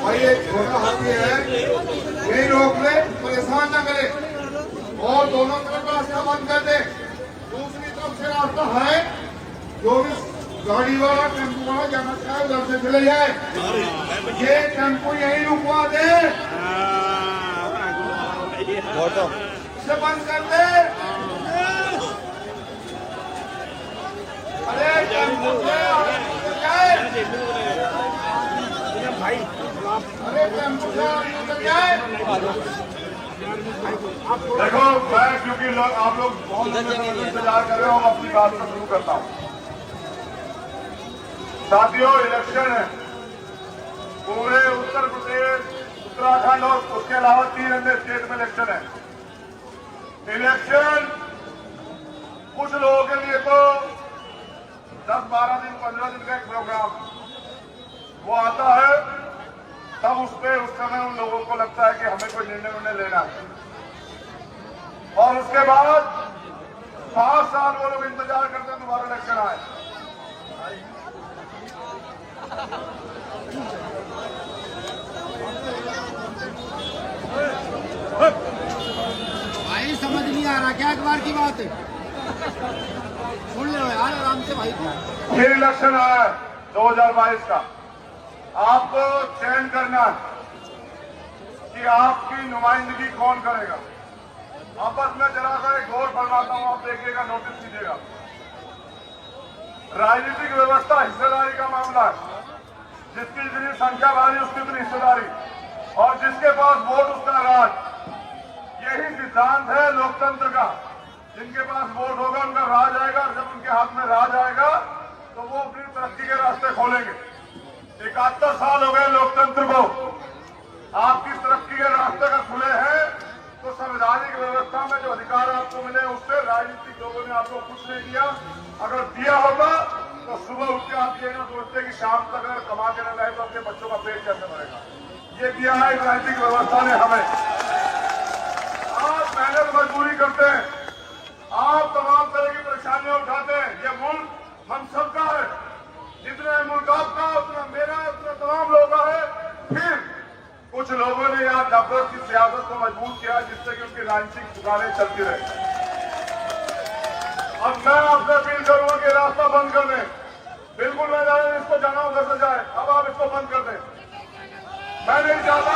भाई एक छोटा हाथी है, यही रोक ले, परेशान ना करे और दोनों तरफ रास्ता बंद कर दे। दूसरी तरफ से रास्ता है, जो भी गाड़ी वाला टेम्पो वाला जाना चाहे उधर से चले जाए। ये टेम्पो यही रुकवा दे, इसे बंद कर दे। अरे टेम्पो जाए भाई, अरे टेम्पो जाए। देखो मैं क्योंकि आप लोग बहुत इंतजार कर रहे हो, हम अपनी बात से शुरू करता हूँ। साथियों, इलेक्शन है, पूरे उत्तर प्रदेश, उत्तराखंड और उसके अलावा 3 अन्य स्टेट में इलेक्शन है। इलेक्शन कुछ लोगों के लिए तो 10-12 दिन 15 दिन का एक प्रोग्राम वो आता है, तब उस समय उन लोगों को लगता है कि हमें कोई निर्णय लेना है, और उसके बाद 5 साल वो लोग इंतजार करते हैं दोबारा इलेक्शन आए। भाई समझ नहीं आ रहा क्या अखबार की बात है, सुन लो यार आराम से भाई को। फिर इलेक्शन आया है 2022 का। आपको चयन करना है कि आपकी नुमाइंदगी कौन करेगा। आपस में जरा सा एक गौर फरमाता हूं, आप देखिएगा, नोटिस कीजिएगा। राजनीतिक व्यवस्था हिस्सेदारी का मामला है, जिसकी जितनी संख्या भारी उसकी उतनी हिस्सेदारी, और जिसके पास वोट उसका राज। यही सिद्धांत है लोकतंत्र का। जिनके पास वोट होगा उनका राज आएगा, और जब उनके हाथ में राज आएगा तो वो अपनी तरक्की के रास्ते खोलेंगे। 71 साल हो गए लोकतंत्र को, आपकी तरक्की के रास्ते का खुले हैं, तो संवैधानिक व्यवस्था में जो अधिकार आपको मिले उससे राजनीतिक लोगों ने आपको कुछ नहीं दिया। अगर दिया होगा तो सुबह उठ के आप ये ना सोचते कि शाम तक अगर कमा के न लाए तो अपने बच्चों का पेट कैसे भरेगा। ये दिया है राजनीतिक व्यवस्था ने हमें। आप मेहनत मजदूरी करते हैं, आप तमाम तरह की परेशानियां उठाते हैं। ये मुल्क हम सबका है, जितना मुल्क आपका उतना मेरा है, उतना तमाम लोगों का है। फिर कुछ लोगों ने यहाँ नफरत की सियासत को मजबूत किया, जिससे कि उनकी राजनीतिक दुकानें चलती रही। अब मैं आपसे अपील करूंगा कि रास्ता बंद कर दें। बिल्कुल मैं इसको जाना उधर से जाए, अब आप इसको बंद कर दें। मैं नहीं चाहता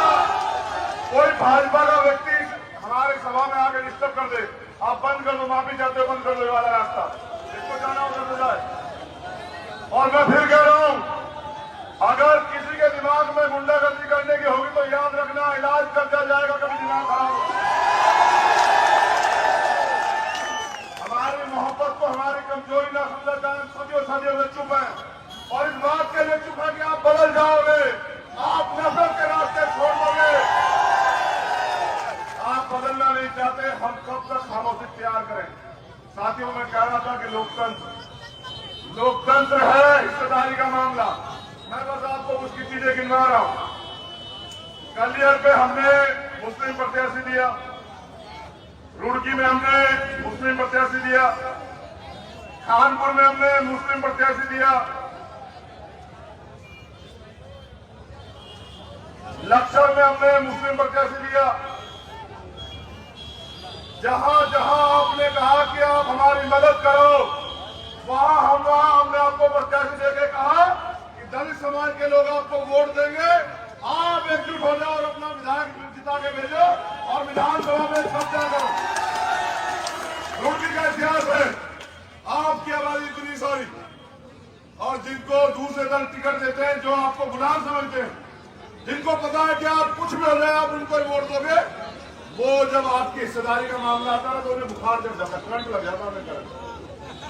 कोई भाजपा का व्यक्ति हमारे सभा में आकर डिस्टर्ब कर दे। आप बंद कर दो, माफी चाहते हो बंद कर दो ये वाला रास्ता, इसको जाना उधर से जाए। और मैं फिर कह रहा हूं, अगर किसी के दिमाग में गुंडागर्दी करने की होगी तो याद रखना, इलाज कर दिया जाएगा, कभी दिमाग खराब हो। हमारी मोहब्बत को हमारी कमजोरी ना समझा जाए, सदियों सदियों से चुप है, और इस बात के लिए चुप है कि आप बदल जाओगे, आप नफरत के रास्ते छोड़ दोगे। आप बदलना नहीं चाहते, हम कब तक खामोशी तैयार करें। साथियों, मैं कह रहा था कि लोकतंत्र है हिस्सेदारी का मामला। मैं बस आपको उसकी चीजें गिनवा रहा हूं। कलियर पे हमने मुस्लिम प्रत्याशी दिया, रुड़की में हमने मुस्लिम प्रत्याशी दिया, कानपुर में हमने मुस्लिम प्रत्याशी दिया, लक्ष्मण में हमने मुस्लिम प्रत्याशी दिया। जहां जहां आपने कहा कि आप हमारी मदद करो, वहां हमने आपको प्रत्याशी देके कहा कि दलित समाज के लोग आपको वोट देंगे, आप एकजुट हो जाओ और अपना विधायक जिता के भेजो और विधानसभा में चर्चा करो। रुड़की का इतिहास है, आपकी आबादी इतनी सारी, और जिनको दूसरे दल टिकट देते हैं, जो आपको गुलाम समझते हैं, जिनको पता है कि आप कुछ भी हो जाए आप उनको ही वोट दोगे, वो जब आपकी हिस्सेदारी का मामला आता है तो उन्हें बुखार चढ़ जाता, करंट लग जाता है।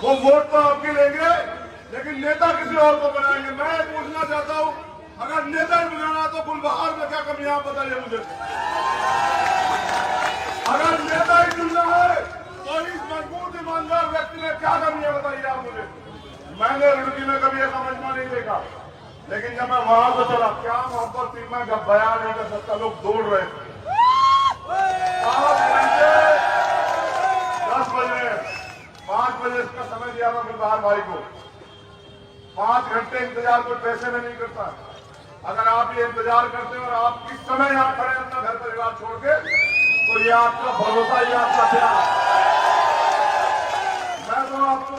वो वोट तो आपके लेंगे, लेकिन नेता किसी और को बनाएंगे। मैं पूछना चाहता हूं, अगर नेता ही बनाना तो गुलबहार में क्या कमी आप बताइए मुझे। अगर नेता ही चुनना है तो इस मजबूत ईमानदार व्यक्ति में क्या कमी है बताइए आप मुझे। मैंने रुड़की में कभी ऐसा मजमा नहीं देखा, लेकिन जब मैं वहां से चला, क्या मोहब्बत थी, मैं जब बयान नहीं कर सकता, लोग दौड़ रहे थे। 10 बजे 5 बजे इसका समय दिया था गुलबहार भाई को। 5 घंटे इंतजार कोई पैसे में नहीं करता। अगर आप ये इंतजार करते हैं और आप किस समय यहाँ खड़े हैं अपना घर परिवार छोड़ के, तो ये आपका भरोसा, ये आपका प्यार। मैं तो आपको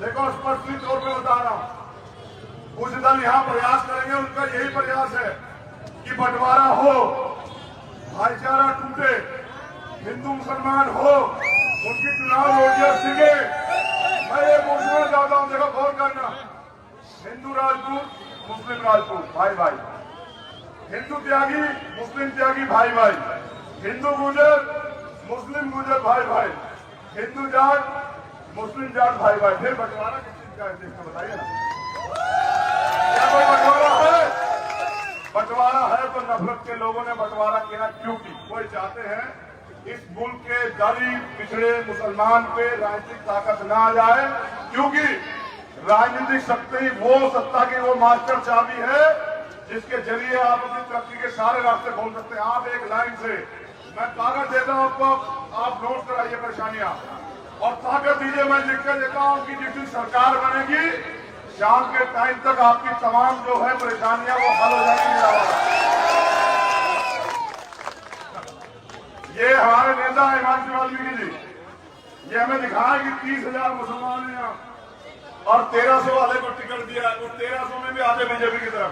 देखो स्पष्ट तौर पे बता रहा हूं, कुछ दल यहाँ प्रयास करेंगे, उनका यही प्रयास है कि बंटवारा हो, भाईचारा टूटे, हिंदू मुसलमान हो, उनकी चुनाव रोजियां सिगे। मैं ये पूछना चाहता हूं, देखो गौर करना, हिंदू राजपूत मुस्लिम राजपूत भाई भाई, हिंदू त्यागी मुस्लिम त्यागी भाई भाई, हिंदू गुर्जर मुस्लिम गुर्जर भाई भाई, हिंदू जाट मुस्लिम जाट भाई भाई। फिर बंटवारा किस चीज का है, देखो बताइए ना, क्या कोई बंटवारा है? बंटवारा है तो नफरत के लोगों ने बंटवारा किया, क्योंकि कोई चाहते हैं इस मुल्क के गरीब पिछड़े मुसलमान पे राजनीतिक ताकत ना आ जाए, क्योंकि राजनीतिक शक्ति वो सत्ता की वो मास्टर चाबी है जिसके जरिए आप अपनी तरक्की के सारे रास्ते खोल सकते हैं। आप एक लाइन से, मैं कागज देता हूं आपको, आप नोट कराइए परेशानियां और ताकत दीजिए, मैं लिख कर देता हूं कि जिस दिन सरकार बनेगी शाम के टाइम तक आपकी तमाम जो है परेशानियां वो हल हो जाएंगी। ये हमारे नेता हिमांशु वाल्मीकि जी, ये हमें दिखाया कि 30,000 मुसलमान हैं यहाँ और 1300 वाले को टिकट दिया है, उस 1300 में भी आधे बीजेपी की तरफ।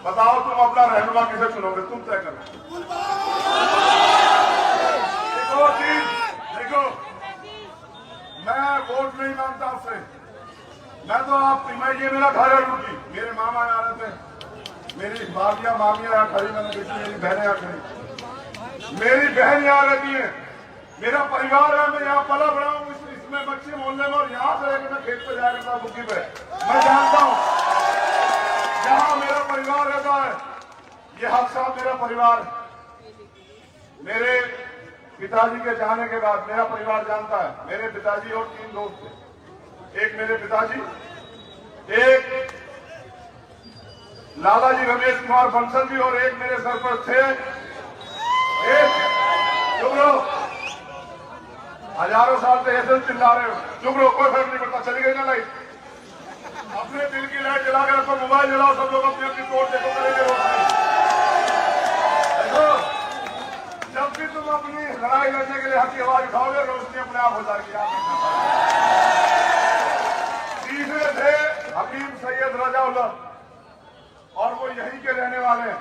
बताओ तुम अपना रहनुमा किसे चुनोगे, तुम तय करो। देखो चीज, देखो मैं वोट नहीं मांगता आपसे, मैं तो मैं ये मेरा घर है रुकी, मेरे मामा आ रहे थे, मेरी भाभियां मामियां यहाँ खड़ी, मैंने देखी मेरी बहनें यहाँ खड़ी, मेरी बहन यहाँ रहती है, मेरा परिवार है, मैं यहाँ पला बड़ा हूँ इसमें बच्चे मोहल्ले में, और यहाँ से मैं खेत पे जाया करता बुकी पे, मैं जानता हूँ जहाँ मेरा परिवार रहता है, ये हक साहब मेरा परिवार। मेरे पिताजी के जाने के बाद मेरा परिवार जानता है, मेरे पिताजी और 3 दोस्त थे, एक मेरे पिताजी, एक लालाजी रमेश कुमार बंसल जी और एक मेरे सरपंच थे, एक चुप रहो, हजारों साल से ऐसे चिल्ला रहे हो, चुप रहो, कोई फर्क नहीं पड़ता, चली गई ना लाइट, अपने दिल की लाइट जला कर रखो, मोबाइल जलाओ, सब लोग अपनी अपनी तोड़ देखो, करेंगे देखो, जब भी तुम अपनी लड़ाई लड़ने के लिए हक की आवाज उठाओगे रोशनी अपने आप हो जाएगी। तीसरे थे हकीम सैयद रजाउल्लाह, और वो यहीं के रहने वाले हैं,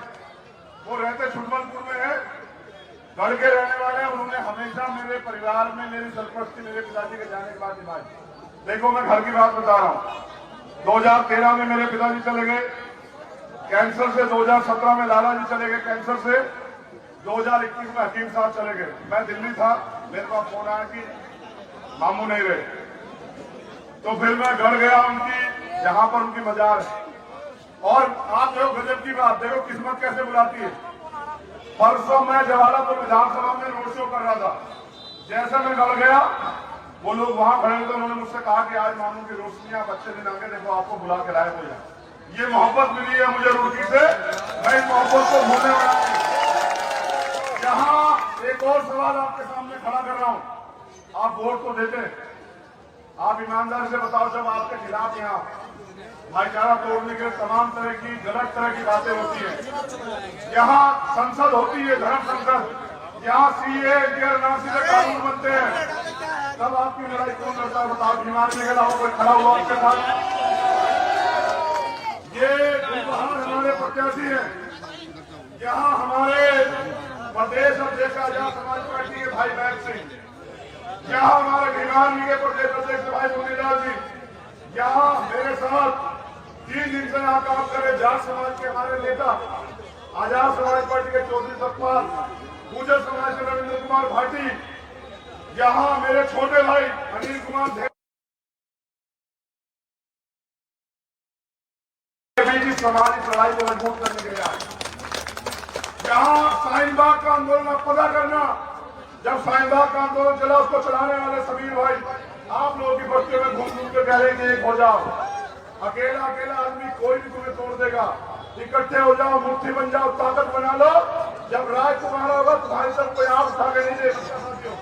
वो रहते छुटमलपुर में है, गढ़ के रहने वाले हैं। उन्होंने हमेशा मेरे परिवार में मेरी सरपरस्ती मेरे पिताजी के जाने के बाद निभाई। देखो मैं घर की बात बता रहा हूँ, 2013 में मेरे पिताजी चले गए कैंसर से, 2017 में लाला जी चले गए कैंसर से, 2021 में हकीम साहब चले गए। मैं दिल्ली था, मेरे पास फोन आया कि मामू नहीं रहे, तो फिर मैं घर गया उनकी, जहां पर उनकी मजार है। और आप जो गजब की बात देखो, किस्मत कैसे बुलाती है। परसों मैं जवाहरलाल विधानसभा में रोड शो कर रहा था, जैसे मैं घर गया वो लोग वहां खड़े थे, उन्होंने मुझसे कहा कि आज मामू की रोशनियां बच्चे दिन आगे देखो, आपको बुला के लाए हो जाए। ये मोहब्बत मिली है मुझे रुड़की से, मैं इस मोहब्बत को भूलने वाला नहीं। यहाँ एक और सवाल आपके सामने खड़ा कर रहा हूँ, आप वोट तो देते, आप ईमानदारी से बताओ, जब आपके खिलाफ यहाँ भाईचारा तोड़ने के तमाम तरह की गलत तरह की बातें होती है, यहाँ संसद होती है, धर्म संसद, यहाँ सीए एनआरसी के कानून बनते हैं, तब आपकी लड़ाई कौन लड़ता है बताओ? बीमार के अलावा कोई खड़ा हुआ आपके साथ? ये हमारे प्रत्याशी है, यहाँ हमारे प्रदेश अध्यक्ष आजाद समाज पार्टी के भाई बैग सिंह, यहाँ हमारे भिवानी के प्रदेश अध्यक्ष भाई मुनीलाल जी, यहाँ मेरे साथ 3 दिन से यहाँ काम कर रहे जाट समाज के हमारे नेता, आजाद समाज पार्टी के चौधरी सतपाल, गुर्जर समाज के रविंद्र कुमार भाटी, यहाँ मेरे छोटे भाई अनिल कुमार सामाजिक लड़ाई को मजबूत करने के लिए आए। यहाँ शाहीनबाग का आंदोलन आप पता करना, जब शाहीनबाग का आंदोलन चला, उसको चलाने वाले समीर भाई आप लोगों की बस्तियों में घूम घूम के कह रहे हैं एक हो जाओ, अकेला अकेला आदमी कोई भी तुम्हें तोड़ देगा, इकट्ठे हो जाओ, मुट्ठी बन जाओ, ताकत बना लो, जब राज तुम्हारा होगा तुम्हारी तरफ कोई आप उठा के नहीं दे सकता। साथियों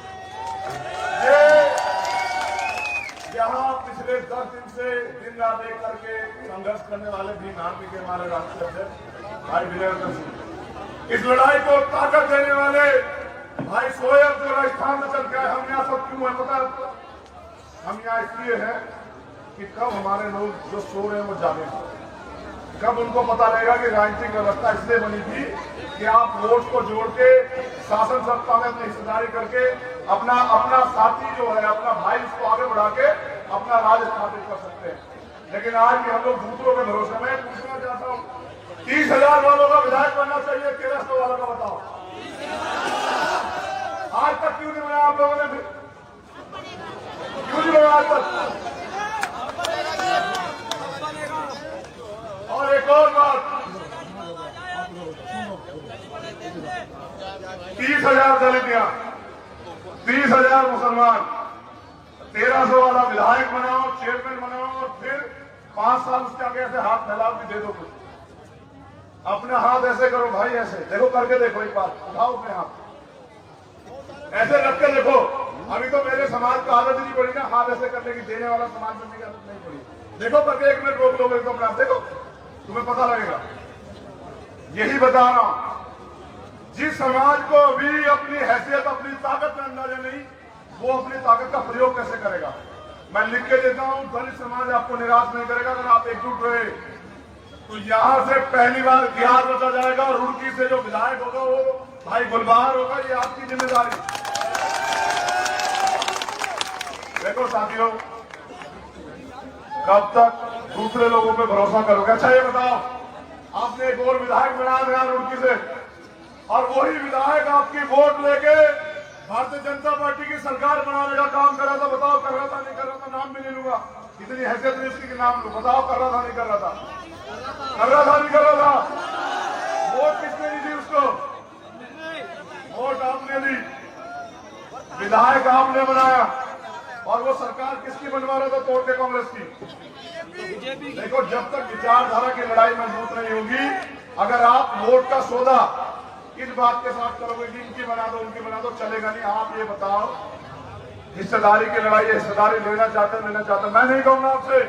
यहाँ पिछले 10 दिन से दिन रात एक करके संघर्ष करने वाले भी नाम के हमारे राष्ट्रीय अध्यक्ष भाई विनय सिंह, इस लड़ाई को ताकत देने वाले भाई सोएब जो राजस्थान में चल के आए। हम यहाँ सब क्यों है पता है आपको? हम यहाँ इसलिए हैं कि कब हमारे लोग जो सो रहे हैं वो जागे, कब उनको पता लगेगा कि राजनीतिक व्यवस्था इसलिए बनी थी कि आप वोट को जोड़ के शासन सत्ता में अपनी हिस्सेदारी करके अपना अपना साथी जो है, अपना भाई, उसको आगे बढ़ा के अपना राज स्थापित कर सकते हैं। लेकिन आज भी हम लोग दूसरों के भरोसे में। पूछना चाहता हूँ, 30,000 वालों का विधायक बनना चाहिए, 1300 वालों का बताओ। आज तक क्यों नहीं बनाया आप लोगों ने? फिर क्यों नहीं बनाया आज तक? और एक और बात, 30,000 दलित, 30,000 मुसलमान, 1300 वाला विधायक बनाओ, चेयरमैन बनाओ और फिर 5 साल उसके आगे ऐसे हाथ फैलाओ कि दे दो कुछ। अपना हाथ ऐसे करो भाई, ऐसे देखो, करके देखो, एक बार उठाओ अपने हाथ, ऐसे रख के देखो। अभी तो मेरे समाज को आदत नहीं पड़ी ना हाथ ऐसे करने की, देने वाला समाज बनने की आदत नहीं पड़ी। देखो करके, 1 मिनट रोक लोगे तो अपने आप देखो, तुम्हें पता लगेगा। यही बता रहा हूं, जिस समाज को भी अपनी हैसियत, अपनी ताकत का अंदाजा नहीं, वो अपनी ताकत का प्रयोग कैसे करेगा? मैं लिख के देता हूं, दलित समाज आपको निराश नहीं करेगा अगर आप एकजुट रहे। तो यहां से पहली बार इतिहास रचा जाएगा और रुड़की से जो विधायक होगा वो भाई गुलबहार होगा। ये आपकी जिम्मेदारी। देखो साथियों, कब तक दूसरे लोगों पे भरोसा करोगे? अच्छा ये बताओ, आपने एक और विधायक बनाया यहाँ रुड़की से, और वही विधायक आपकी वोट लेके भारतीय जनता पार्टी की सरकार बनाने का काम कर रहा था। बताओ कर रहा था नहीं कर रहा था? नाम भी नहीं लूंगा, इतनी हैसियत नहीं उसकी कि नाम लूं। बताओ कर रहा था नहीं कर रहा था? कर रहा था नहीं कर रहा था? वोट किसने दी थी उसको? वोट आपने दी, विधायक आपने बनाया, और वो सरकार किसकी बनवा रहा था? तोड़ के कांग्रेस की। देखो, जब तक विचारधारा की लड़ाई मजबूत नहीं होगी, अगर आप वोट का सौदा इस बात के साथ करोगे कि इनकी बना दो उनकी बना दो, चलेगा नहीं। आप ये बताओ, हिस्सेदारी की लड़ाई, हिस्सेदारी लेना चाहते हैं, लेना चाहते हैं। मैं नहीं कहूंगा आपसे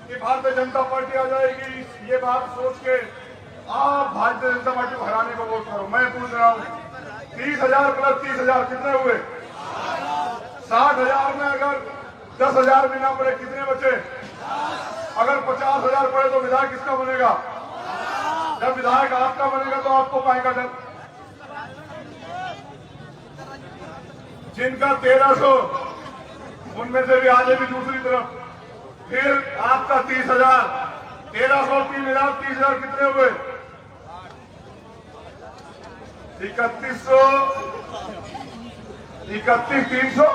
कि भारतीय जनता पार्टी आ जाएगी, ये बात सोच के आप भारतीय जनता पार्टी को हराने को वोट करो। मैं पूछ रहा हूँ, 30,000 प्लस 30,000 कितने हुए? 60,000 में अगर 10,000 भी ना पड़े, कितने बचे? अगर 50,000 पड़े तो विधायक किसका बनेगा? जब विधायक आपका बनेगा तो आपको पाएगा डर। जिनका 1300, उनमें से भी आगे भी दूसरी तरफ, फिर आपका 30,000, 1300, 3,000, 30,000 कितने हुए? 3100, 300।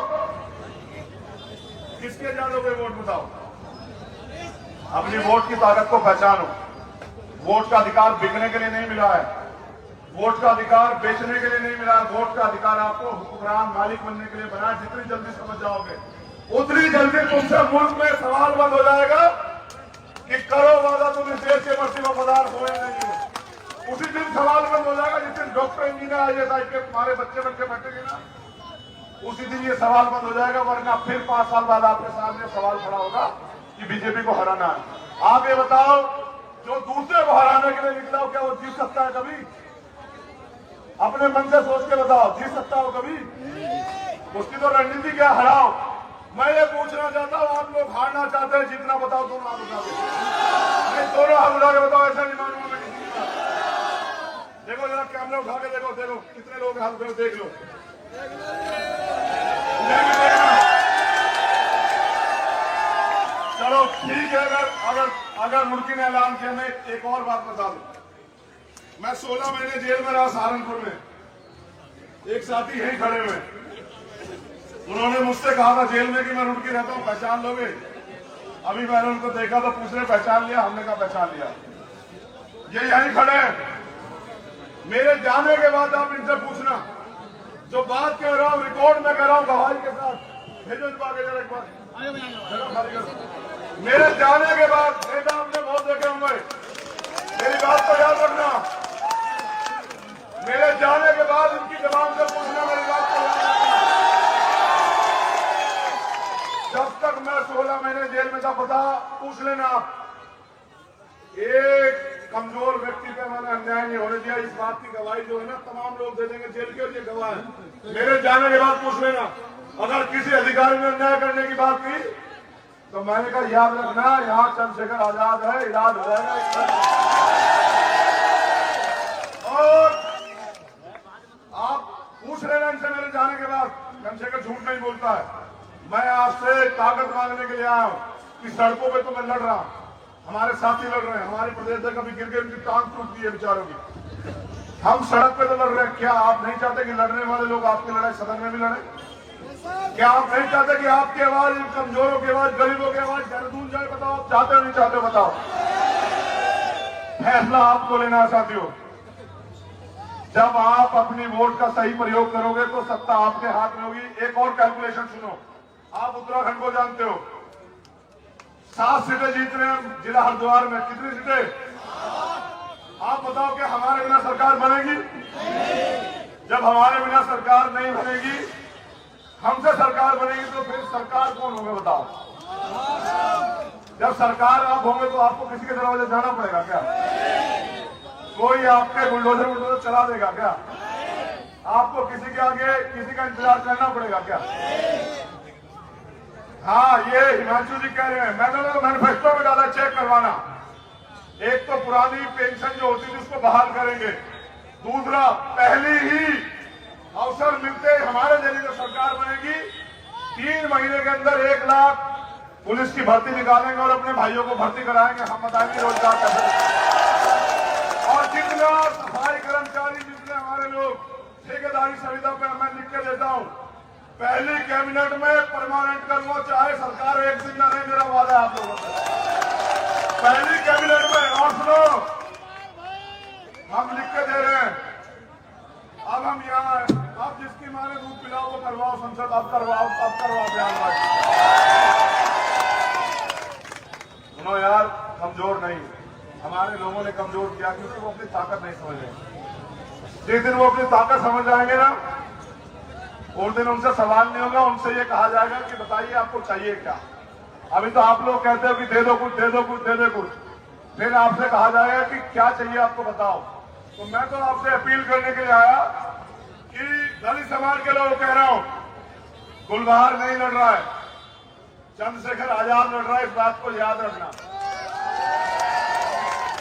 किसके डालोगे वोट? बताओ। अपनी वोट की ताकत को पहचानो। वोट का अधिकार बिकने के लिए नहीं मिला है, वोट का अधिकार बेचने के लिए नहीं मिला है। वोट का अधिकार आपको हुक्मरान, मालिक बनने के लिए बना है। जितनी जल्दी समझ जाओगे उतनी जल्दी तुमसे मुल्क में सवाल बंद हो जाएगा कि करो वादा तुम इस देश के मसीह वफादार हो या नहीं हो। उसी दिन सवाल बंद हो जाएगा जिस दिन डॉक्टर, इंजीनियर, IAS के तुम्हारे बच्चे बन के बैठेंगे ना, उसी दिन ये सवाल बंद हो जाएगा। वरना फिर 5 साल बाद आपके सामने सवाल खड़ा होगा कि बीजेपी को हराना है। आप ये बताओ, जो दूसरे को हराने के लिए निकला हो, क्या वो जीत सकता है कभी? अपने मन से सोच के बताओ, जीत सकता हो कभी? उसकी तो रणनीति क्या? हराओ। मैं ये पूछना चाहता हूँ, आप लोग हारना चाहते हैं, जीतना बताओ, दोनों हाथ उठा दो। नहीं, दोनों हाथ उठा के बताओ, ऐसा नहीं मानूंगा मैं किसी का। देखो जरा कैमरा उठा के देखो, देखो कितने लोग हाथ उठे, देख लो। चलो ठीक है। अगर मुर्गी ने ऐलान किया, मैं एक और बात बता दूं। मैं 16 महीने जेल में रहा सहारनपुर में। एक साथी यहीं खड़े हुए, उन्होंने मुझसे कहा था जेल में कि मैं रुड़की रहता हूं, पहचान लोगे? अभी मैंने उनको देखा तो पूछ रहे पहचान लिया? हमने कहा पहचान लिया। ये यहीं खड़े हैं। मेरे जाने के बाद आप इनसे पूछना, जो बात कह रहा हूं रिकॉर्ड में कह रहा हूं गवाही के साथ, भेजो इनको आगे जरा एक बार। मेरे जाने के बाद नेता हमने बहुत देखे होंगे, मेरी बात को याद रखना। मेरे जाने के बाद इनकी जबान से पूछना, मेरी बात को याद रखना। जब तक तक मैं 16 महीने जेल में था, पता पूछ लेना आप। एक कमजोर व्यक्ति पे मैंने अन्याय नहीं होने दिया। इस बात की गवाही जो है ना तमाम लोग दे देंगे जेल के, और ये गवाह है। मेरे जाने के बाद पूछ लेना, अगर किसी अधिकारी ने अन्याय करने की बात की तो मैंने कहा याद रखना, यहाँ चंद्रशेखर आजाद है, इलाज हो जाएगा। और आप पूछ लेना इनसे मेरे जाने के बाद, चंद्रशेखर झूठ नहीं बोलता है। मैं आपसे ताकत मांगने के लिए आया हूं कि सड़कों पे तो मैं लड़ रहा हूं, हमारे साथी लड़ रहे हैं, हमारे प्रदेश से कभी गिर गए, उनकी टांग टूट गई है बेचारों की। हम सड़क पे तो लड़ रहे हैं। क्या आप नहीं चाहते कि लड़ने वाले लोग आपकी लड़ाई सदन में भी लड़े? क्या आप नहीं चाहते कि आपकी आवाज, कमजोरों की आवाज, गरीबों की आवाज गूंज जाए? बताओ, आप चाहते हो नहीं चाहते? बताओ। फैसला आपको लेना है साथियों। जब आप अपनी वोट का सही प्रयोग करोगे तो सत्ता आपके हाथ में होगी। एक और कैलकुलेशन सुनो, आप उत्तराखंड को जानते हो, 7 सीटें जीत रहे हैं जिला हरिद्वार में। कितनी सीटें? आप बताओ कि हमारे बिना सरकार बनेगी? जब हमारे बिना सरकार नहीं बनेगी, हमसे सरकार बनेगी, तो फिर सरकार कौन होंगे बताओ? जब सरकार आप होंगे तो आपको किसी के दरवाजे जाना पड़ेगा क्या? कोई आपके बुलडोजर चला देगा क्या? आपको किसी के आगे किसी का इंतजार करना पड़ेगा क्या? हाँ, ये हिमांशु जी कह रहे हैं, मैंने तो मैनिफेस्टो में डाला चेक करवाना। एक तो पुरानी पेंशन जो होती थी उसको बहाल करेंगे, दूसरा पहली ही अवसर मिलते हमारे जरिए जो सरकार बनेगी 3 महीने के अंदर 1 लाख पुलिस की भर्ती निकालेंगे और अपने भाइयों को भर्ती कराएंगे। हम बताएंगे रोजगार कैसे। और जितना सफाई कर्मचारी, जितने हमारे लोग ठेकेदारी संविदा पे मैं लिख के देता हूँ, पहली कैबिनेट में परमानेंट करूंगा, चाहे सरकार एक दिन ना रहे, मेरा वादा है आप लोगों से। पहली कैबिनेट में। और सुनो, हम लिख के दे रहे हैं, अब हम यहाँ हैं, आप जिसकी माने दूध पिलाओ वो करवाओ संसद, अब करवाओ बयानबाजी। सुनो यार, कमजोर नहीं, हमारे लोगों ने कमजोर किया क्योंकि वो अपनी ताकत नहीं समझ रहे। जिस दिन वो अपनी ताकत समझ जाएंगे ना, उस दिन उनसे सवाल नहीं होगा, उनसे ये कहा जाएगा कि बताइए आपको चाहिए क्या। अभी तो आप लोग कहते हो कि दे दो कुछ, दे दो कुछ, दे दो कुछ, फिर आपसे कहा जाएगा कि क्या चाहिए आपको बताओ। तो मैं तो आपसे अपील करने के लिए आया कि दलित समाज के लोग कह रहा हूं, गुलबहार नहीं लड़ रहा है, चंद्रशेखर आजाद लड़ रहा है, इस बात को याद रखना।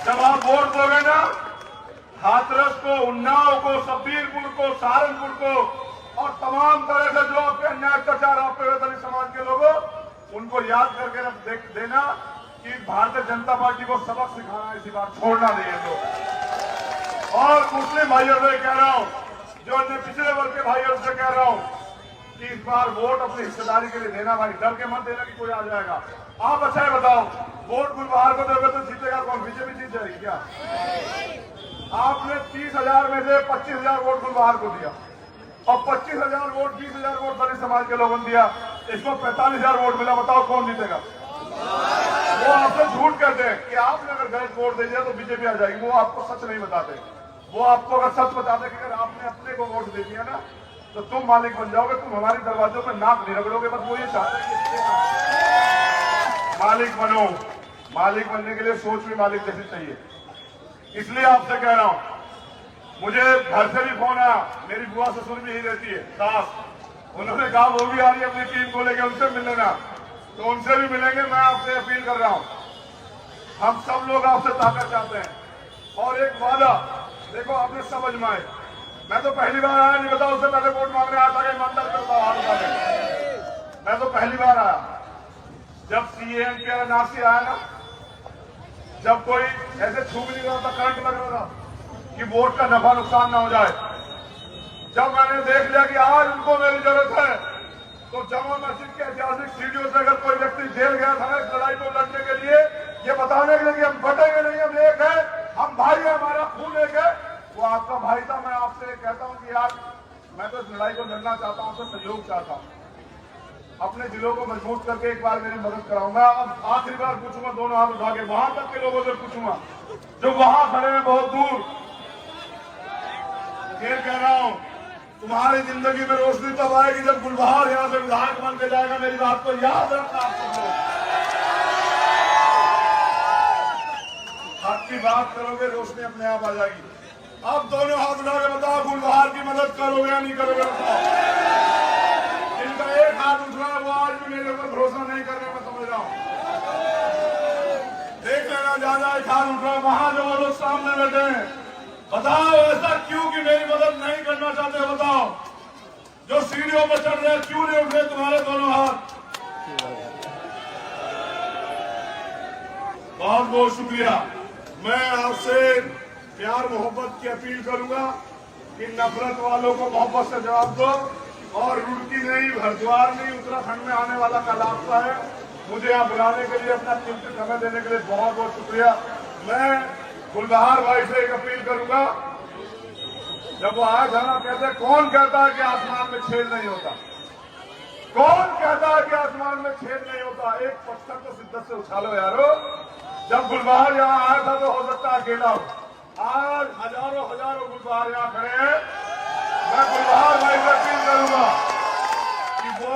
जब आप वोट दोगे ना, हाथरस को, उन्नाव को, शब्बीरपुर को, सहारनपुर को और तमाम तरह से जो आपके अन्याय अत्याचार आप पे दलित समाज के लोगों, उनको याद करके रख देना कि भारतीय जनता पार्टी को सबक सिखाना है, इसी बार छोड़ना नहीं है। तो और मुस्लिम भाइयों से कह रहा हूं, जो अन्य पिछड़े वर्ग के भाइयों से कह रहा हूं कि इस बार वोट अपनी हिस्सेदारी के लिए देना भाई, डर के मत देना कि कोई आ जाएगा। आप अच्छा है बताओ, वोट गुलबहार को दोगे तो जीतेगा कौन? बीजेपी जीत जाएगी क्या? आपने 30,000 में से 25,000 वोट गुलबहार को दिया और 25,000 वोट, 20,000 वोट दलित समाज के लोगों ने दिया, इसको 45,000 वोट मिला। बताओ कौन जीतेगा? वो आपसे झूठ कहते हैं कि आपने अगर गलत वोट दे दिया तो बीजेपी आ जाएगी। वो आपको सच नहीं बताते। वो आपको अगर सच बताते कि अगर आपने अपने को वोट दे दिया ना तो तुम मालिक बन जाओगे, तुम हमारे दरवाजों पर नाक नहीं रगड़ोगे। बस वो ये चाहते हैं कि मालिक बनो। मालिक बनने के लिए सोच भी मालिक जैसी चाहिए। इसलिए आपसे कह रहा हूं, मुझे घर से भी फोन आया, मेरी बुआ ससुर भी यही रहती है सास, उन्होंने कहा वो भी आ रही है अपनी टीम को लेकर, उनसे मिल लेना। तो उनसे भी मिलेंगे। मैं आपसे अपील कर रहा हूं, हम सब लोग आपसे ताकत चाहते हैं। और एक वादा देखो, आपने समझ में आए, मैं तो पहली बार आया, नहीं बताओ, उससे पहले वोट मांगने आया था कि ईमानदार करता हाथ। मैं तो पहली बार आया जब CAM के NRC आया ना, जब कोई ऐसे छू भी नहीं रहा था, करंट लग रहा था कि वोट का नफा नुकसान ना हो जाए। जब मैंने देख लिया कि आज उनको मेरी जरूरत है, तो जामा मस्जिद के ऐतिहासिक सीढ़ियों से अगर कोई व्यक्ति जेल गया था ना इस लड़ाई को लड़ने के लिए, ये बताने के लिए कि हम बटेंगे नहीं, हम एक है, हम भाई है, हमारा खून एक है, वो आपका भाई था। मैं आपसे कहता हूं कि यार, मैं तो इस लड़ाई को लड़ना चाहता हूं, तो सहयोग चाहता हूं, अपने जिलों को मजबूत करके एक बार मेरी मदद कराऊंगा। अब आखिरी बार पूछूंगा, दोनों हाथ उठा के वहां तक के लोगों से पूछूंगा जो वहां खड़े हैं बहुत दूर। फिर कह रहा हूं, तुम्हारी जिंदगी में रोशनी तब आएगी जब गुलबहार यहाँ से विधायक बन के जाएगा। मेरी बात को याद रखना आप सब लोग। हक की बात करोगे, रोशनी अपने आप आ जाएगी। अब दोनों हाथ उठा के बताओ, गुलबहार की मदद करोगे या नहीं करोगे? बताओ। जिनका एक हाथ उठ रहा है वो आज भी मेरे ऊपर भरोसा नहीं कर रहे, मैं समझ रहा हूँ। देख लेना, ज्यादा एक हाथ उठ रहा है वहां जो वो लोग सामने बैठे हैं। बताओ ऐसा क्यों कि मेरी मदद नहीं करना चाहते? बताओ। जो सीढ़ियों पर चढ़ रहे हैं क्यों नहीं उठ रहे तुम्हारे दोनों हाथ? बहुत बहुत शुक्रिया। मैं आपसे प्यार मोहब्बत की अपील करूंगा कि नफरत वालों को मोहब्बत से जवाब दो। और रुड़की नहीं, हरिद्वार नहीं, उत्तराखंड में आने वाला कल आपका है। मुझे यहाँ बुलाने के लिए, अपना कीमती समय देने के लिए बहुत बहुत शुक्रिया। मैं गुलबहार भाई से एक अपील करूंगा। जब वो आया था ना, कहते कौन कहता है कि आसमान में छेद नहीं होता? कौन कहता है कि आसमान में छेद नहीं होता? एक पत्थर तो शिद्दत से उछालो यारो। जब गुलबहार यहाँ आया था तो हो सकता है अकेला हो। आज हजारों हजारों गुलबहार यहाँ खड़े हैं। मैं गुलबहार भाई से अपील करूंगा कि वो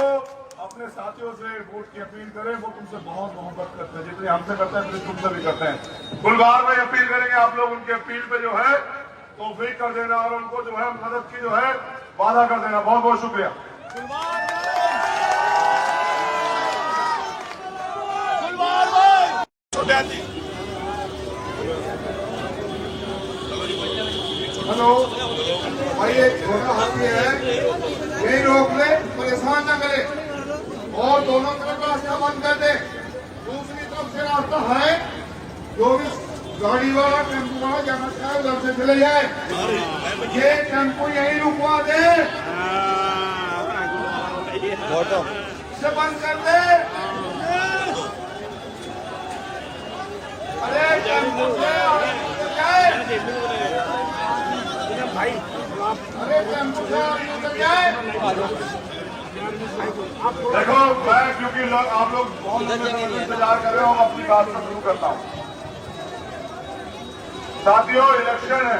अपने साथियों से वोट की अपील करें। वो तुमसे बहुत मोहब्बत करते हैं, जितनी हमसे करते हैं उतनी तुमसे भी करते हैं। गुलबहार भाई अपील करेंगे, आप लोग उनकी अपील पे जो है तौफीक कर देना और उनको जो है मदद की जो है वादा कर देना। बहुत बहुत शुक्रिया। हेलो भाई, एक छोटा हाथी है, नहीं रोक ले, परेशान ना करे और दोनों तरफ रास्ता बंद कर दे। दूसरी तरफ से रास्ता है, जो भी गाड़ी वाला टेम्पो वाला जाना चाहे उधर से चले जाए। ये टेम्पो यही रुकवा दे, से बंद कर दे। अरे टेम्पो से जाए, अरे टेम्पो से उतर जाए। देखो, मैं क्योंकि आप लोग बहुत इंतजार कर रहे हो, अपनी बात से शुरू करता हूँ। साथियों, इलेक्शन है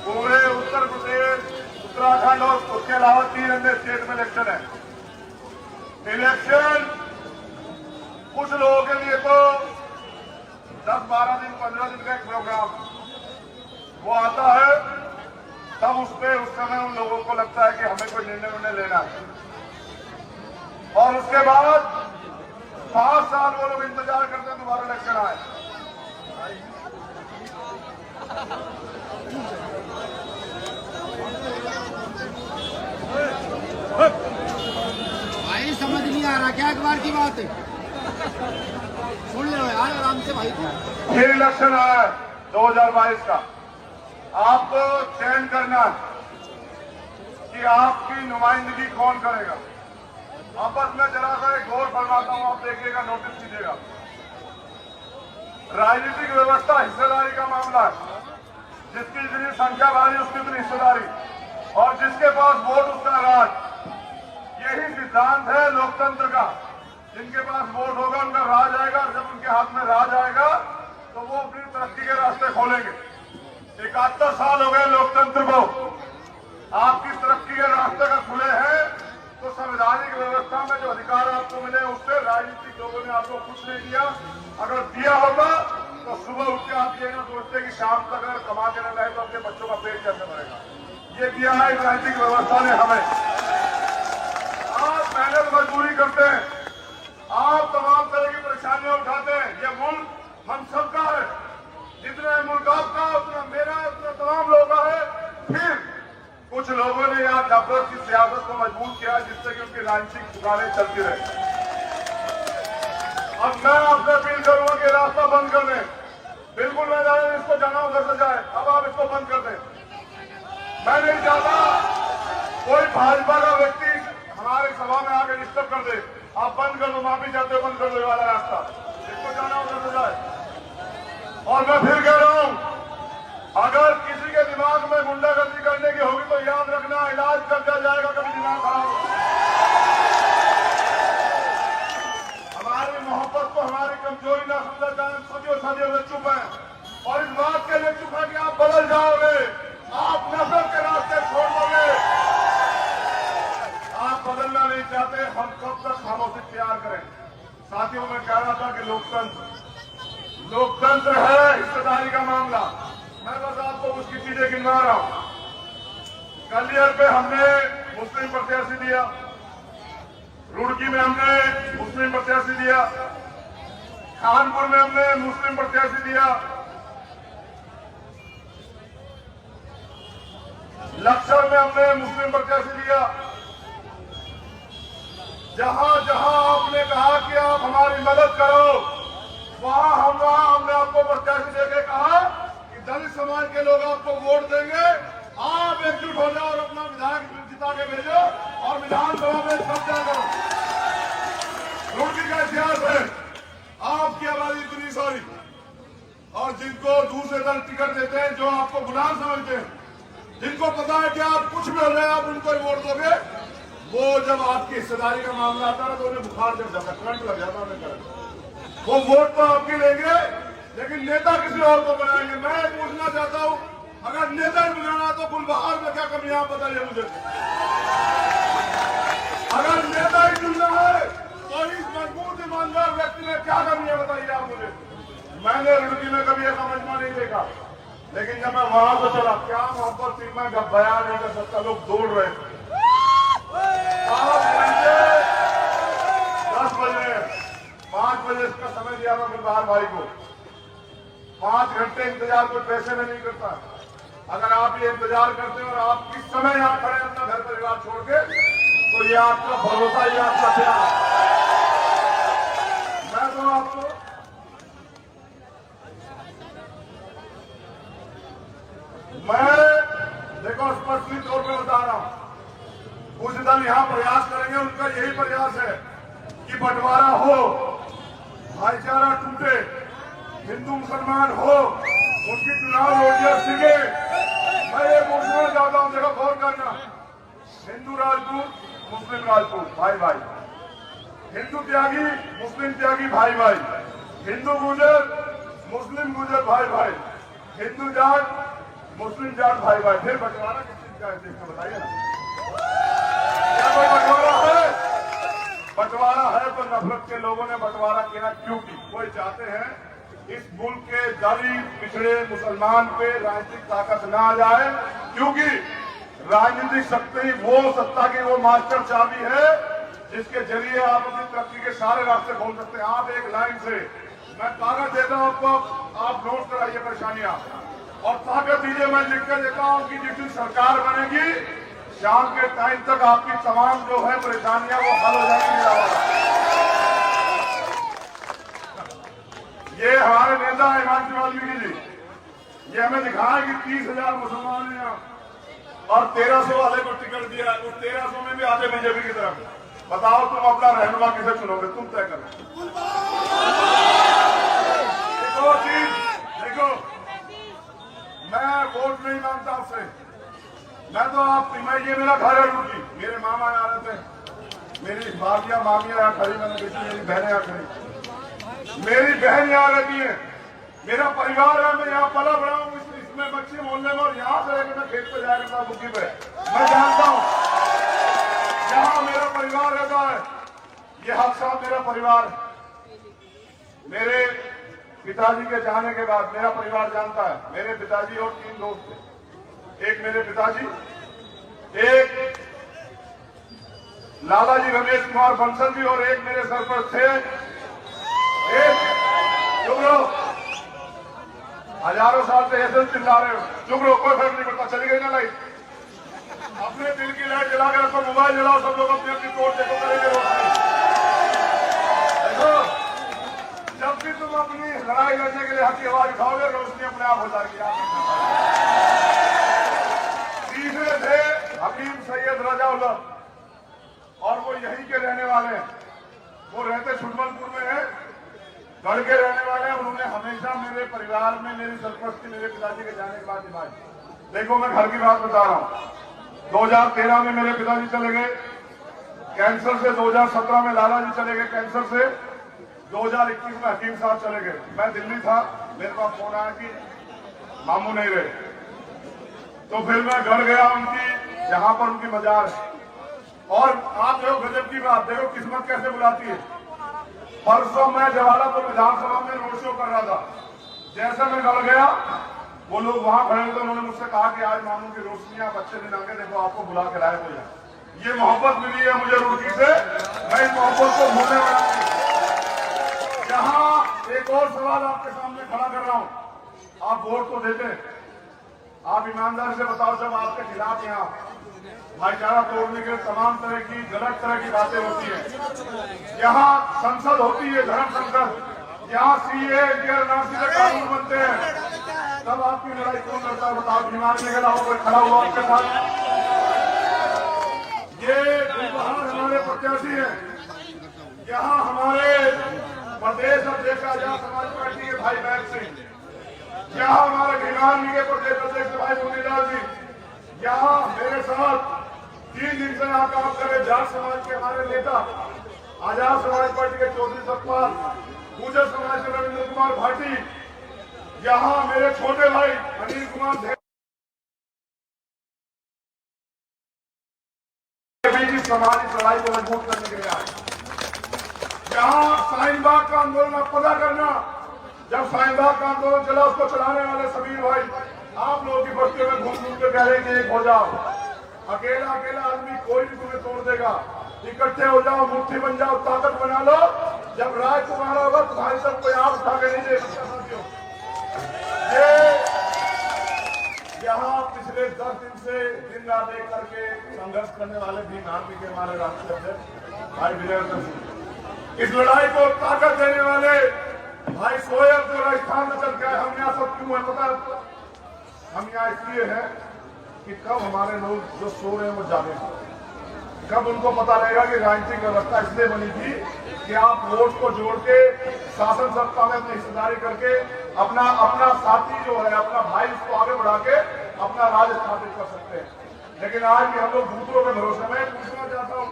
पूरे उत्तर प्रदेश, उत्तराखंड और उसके अलावा 3 अन्य स्टेट में इलेक्शन है। इलेक्शन कुछ लोगों के लिए तो 10-12 दिन 15 दिन का एक प्रोग्राम वो आता है, तब उस समय उन लोगों को लगता है कि हमें कोई निर्णय लेना है। और उसके बाद 5 साल वो लोग इंतजार करते हैं दोबारा इलेक्शन आए। भाई समझ नहीं आ रहा क्या अखबार की बात है? सुन लो यार आराम से भाई। फिर इलेक्शन आया है 2022 का। आपको चयन करना है कि आपकी नुमाइंदगी कौन करेगा। आपस में जरा सा एक गौर फरमाता हूं, आप देखिएगा, नोटिस कीजिएगा। राजनीतिक व्यवस्था हिस्सेदारी का मामला है। जिसकी जितनी संख्या भारी उसकी उतनी हिस्सेदारी, और जिसके पास वोट उसका राज। यही सिद्धांत है लोकतंत्र का। जिनके पास वोट होगा उनका राज आएगा, और जब उनके हाथ में राज आएगा तो वो अपनी तरक्की के रास्ते खोलेंगे। 71 साल हो गए लोकतंत्र को, आपकी तरक्की के रास्ते का खुले हैं तो संवैधानिक व्यवस्था में जो अधिकार आपको मिले उससे राजनीतिक लोगों ने आपको कुछ नहीं दिया। अगर दिया होगा तो सुबह उठ के आप ये ना सोचते कि शाम तक अगर कमा के न लाए तो अपने बच्चों का पेट कैसे भरेगा। ये दिया है राजनीतिक व्यवस्था ने हमें। आप मेहनत मजदूरी करते हैं, आप तमाम तरह की परेशानियां उठाते हैं। ये मुल्क हम सबका है, जितना मुल्क आपका उतना मेरा, उतना तमाम लोगों का है। फिर कुछ लोगों ने यहाँ नफरत की सियासत को मजबूत किया जिससे कि उनकी राजनीतिक दुकानें चलती रहे। अब मैं आपसे अपील करूंगा कि रास्ता बंद कर दें। बिल्कुल मैं इसको जाना उधर से जाए, अब आप इसको बंद कर दें। मैं नहीं चाहता कोई भाजपा का व्यक्ति हमारे सभा में आकर डिस्टर्ब कर दे। आप बंद कर दो, माफी चाहते हो बंद कर दो ये वाला रास्ता, इसको जाना उधर से जाए। और मैं फिर कह रहा हूं, अगर किसी के दिमाग में गुंडागर्दी करने की होगी तो याद रखना, इलाज कर दिया जाएगा, कभी दिमाग खराब हो। हमारी मोहब्बत को हमारी कमजोरी ना समझा जाए। सदियों सदियों से चुप है, और इस बात के लिए चुप है कि आप बदल जाओगे, आप नफरत के रास्ते छोड़ दोगे। लोकतंत्र है हिस्सेदारी का मामला। मैं बस आपको उसकी चीजें गिनवा रहा हूं। कलियर पे हमने मुस्लिम प्रत्याशी दिया, रुड़की में हमने मुस्लिम प्रत्याशी दिया, कानपुर में हमने मुस्लिम प्रत्याशी दिया, लक्सर में हमने मुस्लिम प्रत्याशी दिया। जहां जहां आपने कहा कि आप हमारी मदद करो, वहां हमने आपको प्रत्याशी देके कहा कि दलित समाज के लोग आपको वोट देंगे, आप एकजुट हो जाओ और अपना विधायक जिता के भेजो और विधानसभा में कब्जा करो। रुड़की का इतिहास है, आपकी आबादी इतनी सारी और जिनको दूसरे दल टिकट देते हैं, जो आपको गुलाम समझते हैं, जिनको पता है कि आप कुछ भी हो जाए आप उनको ही वोट दोगे, वो जब आपकी हिस्सेदारी का मामला आता है तो उन्हें बुखार चढ़ जाता, करंट लग जाता उन्हें करंट। वो वोट तो आपके लेंगे लेकिन नेता किसी और को बनाएंगे। मैं पूछना चाहता हूं, अगर नेता ही बनाना तो गुलबहार में क्या कमी आप बताइए मुझे। अगर नेता ही चुनना है तो इस मजबूत ईमानदार व्यक्ति में क्या कमी है बताइए आप मुझे। मैंने रुड़की में कभी ऐसा मजमा नहीं देखा, लेकिन जब मैं वहां से चला, क्या मोहब्बत थी, मैं बयान नहीं कर सकता। लोग दौड़ रहे थे। 10 बजे 5 बजे इसका समय दिया था गुलबहार भाई को। 5 घंटे इंतजार कोई पैसे में नहीं करता। अगर आप ये इंतजार करते हैं और आप किस समय यहाँ खड़े अपना घर परिवार छोड़ के, तो ये आपका भरोसा, ये आपका प्यार। मैं तो आपको देखो स्पष्ट तौर पर बता रहा हूं, कुछ दल यहाँ प्रयास करेंगे, उनका यही प्रयास है कि बंटवारा हो, भाईचारा टूटे, हिंदू मुसलमान हो, उनकी चुनाव रोटियां सिगे। मैं ये पूछना चाहता हूं, देखो गौर करना, हिंदू राजपूत मुस्लिम राजपूत भाई भाई, हिंदू त्यागी मुस्लिम त्यागी भाई भाई, हिंदू गुजर मुस्लिम गुजर भाई भाई, हिंदू जाट मुस्लिम जाट भाई भाई। फिर बंटवारा किस चीज का है देखो बताइए ना। क्या कोई बंटवारा है? बंटवारा है तो नफरत के लोगों ने बंटवारा किया, क्योंकि कोई चाहते हैं इस मुल्क के दलित पिछड़े मुसलमान पे राजनीतिक ताकत ना आ जाए, क्योंकि राजनीतिक शक्ति वो सत्ता की वो मास्टर चाबी है जिसके जरिए आप अपनी तरक्की के सारे रास्ते खोल सकते हैं। आप एक लाइन से, मैं ताकत देता हूं आपको, आप नोट कराइए परेशानियां और ताकत दीजिए, मैं लिख कर देता हूं कि जिस दिन सरकार बनेगी शाम के टाइम तक आपकी तमाम जो है परेशानियां वो हल हो जाएंगी। ये हमारे नेता हिमांशु वाल्मीकि जी, ये हमें दिखाया कि 30,000 मुसलमान हैं यहाँ और 1300 वाले को टिकट दिया, उस 1300 में भी आते बीजेपी की तरफ। बताओ तुम अपना रहनुमा किसे चुनोगे, तुम तय करो। देखो चीज, देखो मैं वोट नहीं मांगता आपसे, मैं तो मैं ये मेरा घर है रुड़की, मेरे मामा यहाँ रहते हैं, मेरी भाभियां मामियां यहाँ खड़ी, मैंने देखी मेरी बहनें यहाँ खड़ी, मेरी बहन यहाँ रहती है, मेरा परिवार है, मैं यहाँ पला बड़ा हूँ इसमें बच्चे मोहल्ले में, और यहाँ से लेकर मैं खेत पे जाया करता हूँ बुकी पे। मैं जानता हूँ जहाँ मेरा परिवार रहता है, ये हक साहब मेरा परिवार। मेरे पिताजी के जाने के बाद मेरा परिवार जानता है, मेरे पिताजी और 3 दोस्त थे, एक मेरे पिताजी, एक लालाजी रमेश कुमार बंसल जी और एक मेरे सरपंच थे। एक चुप रहो, हजारों साल से ऐसे चिल्ला रहे हो, चुप रहो, कोई फर्क नहीं पड़ता। चली गई ना लाइट, अपने दिल की लाइट जला कर रखो, मोबाइल जलाओ, सब लोग अपनी अपनी तोड़ देखो, करेंगे रोशनी। देखो जब भी तुम अपनी लड़ाई लड़ने के लिए हक की आवाज उठाओगे, रोशनी अपने आप हो जाएगी। तीसरे थे हकीम सैयद रजाउल्लाह, और वो यहीं के रहने वाले हैं, वो रहते छुटमलपुर में है, गढ़ के रहने वाले हैं। उन्होंने हमेशा मेरे परिवार में मेरी सरपंच मेरे पिताजी के जाने के बाद निभाई। देखो मैं घर की बात बता रहा हूँ, 2013 में मेरे पिताजी चले गए कैंसर से, 2017 में लाला जी चले गए कैंसर से, 2021 में हकीम साहब चले गए। मैं दिल्ली था, मेरे पास फोन आया कि मामू नहीं रहे, तो फिर मैं घर गया उनकी, जहां पर उनकी मजार है। और आप देखो गजब की बात, देखो किस्मत कैसे बुलाती है। परसों मैं जवाहरपुर विधानसभा में रोड शो कर रहा था। जैसे मैं निकल गया, वो लोग वहां खड़े थे, उन्होंने मुझसे कहा कि आज मामू की रोशनी आप अच्छे दिन आके देखो, आपको बुला के लाए हो जाए। ये मोहब्बत मिली है मुझे रुड़की से, मैं इस मोहब्बत को भूलने वाला नहीं। यहाँ एक और सवाल आपके सामने खड़ा कर रहा हूँ, आप वोट तो देते हैं, आप ईमानदारी से बताओ, जब आपके खिलाफ यहाँ भाईचारा तोड़ने के तमाम तरह की गलत तरह की बातें होती है, यहाँ संसद होती है, धर्म संसद, यहाँ सीए एनआरसी के कानून बनते हैं, तब आपकी लड़ाई कौन लड़ता है बताओ? बीमार के अलावा कोई खड़ा हुआ आपके साथ? ये बाहर हमारे प्रत्याशी हैं, यहाँ हमारे प्रदेश अध्यक्ष आजाद समाज पार्टी के भाई बैग सिंह, यहाँ हमारे भिवानी के प्रदेश अध्यक्ष भाई मुनीलाल जी, यहाँ मेरे साथ 3 दिन से यहाँ काम कर रहे जाट समाज के हमारे नेता, आजाद समाज पार्टी के चौधरी सतपाल, गुर्जर समाज के रविंद्र कुमार भाटी, यहाँ मेरे छोटे भाई अनिल कुमार समाज इस लड़ाई को मजबूत करने के लिए आए। यहाँ शाहीनबाग का आंदोलन आप पता करना, जब शाहीनबाग का आंदोलन चला, उसको चलाने वाले समीर भाई आप लोगों की बस्तियों में घूम घूम के कह रहे हैं एक हो जाओ, अकेला अकेला आदमी कोई भी तुम्हें तोड़ देगा, इकट्ठे हो जाओ, मुट्ठी बन जाओ, ताकत बना लो, जब राज तुम्हारा होगा तुम्हारी सब कोई आप उठा के नहीं दे सकता। साथियों, यहाँ पिछले 10 दिन से दिन रात एक करके संघर्ष करने वाले भीम आर्मी के हमारे राष्ट्रीय अध्यक्ष भाई विजयवर्धन सिंह, इस लड़ाई को ताकत देने वाले भाई सोएब जो राजस्थान में चल के आए। हम यहाँ सब क्यों है पता है? हम यहाँ इसलिए हैं कि कब हमारे लोग जो सो रहे हैं वो जागे, कब उनको पता रहेगा कि राजनीतिक व्यवस्था इसलिए बनी थी कि आप वोट को जोड़ के शासन सत्ता में अपनी हिस्सेदारी करके अपना साथी जो है, अपना भाई, उसको आगे बढ़ा के अपना राज स्थापित कर सकते हैं। लेकिन आज भी हम लोग दूसरों के भरोसे में। पूछना चाहता हूँ,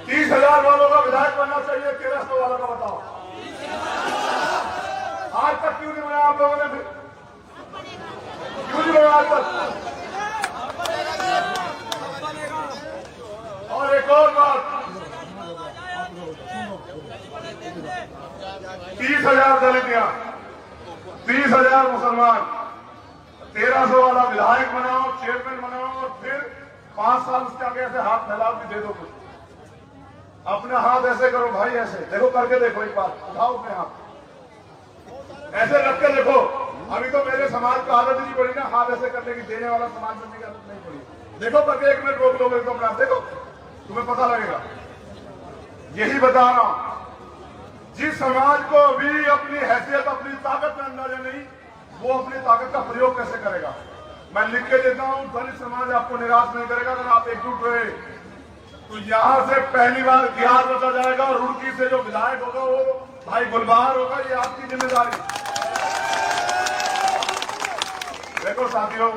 30,000 वालों का विधायक बनना चाहिए, 1300 वालों का बताओ? आज तक क्यों नहीं बनाया आप लोगों ने? फिर क्यों नहीं बनाया आज तक? और एक और बात, 30,000 दलित, 30,000 मुसलमान, 1300 वाला विधायक बनाओ, चेयरमैन बनाओ, और फिर 5 साल उसके आगे ऐसे हाथ फैलाओ कि दे दो कुछ। अपना हाथ ऐसे करो भाई, ऐसे देखो, करके देखो, एक बार उठाओ अपने हाथ, ऐसे रख के देखो। अभी तो मेरे समाज को आदत नहीं पड़ी ना हाथ ऐसे करने की, देने वाला समाज बनने की आदत नहीं पड़ी। देखो करके 1 मिनट रोक लोगे तो अपना देखो, तुम्हें पता लगेगा। यही बता रहा हूं, जिस समाज को भी अपनी हैसियत, अपनी ताकत में अंदाजा नहीं, वो अपनी ताकत का प्रयोग कैसे करेगा? मैं लिख के देता हूं, दलित समाज आपको निराश नहीं करेगा अगर आप एकजुट रहे। तो यहां से पहली बार इतिहास रचा जाएगा, और रुड़की से जो विधायक होगा वो भाई गुलबहार होगा, ये आपकी जिम्मेदारी। देखो साथियों,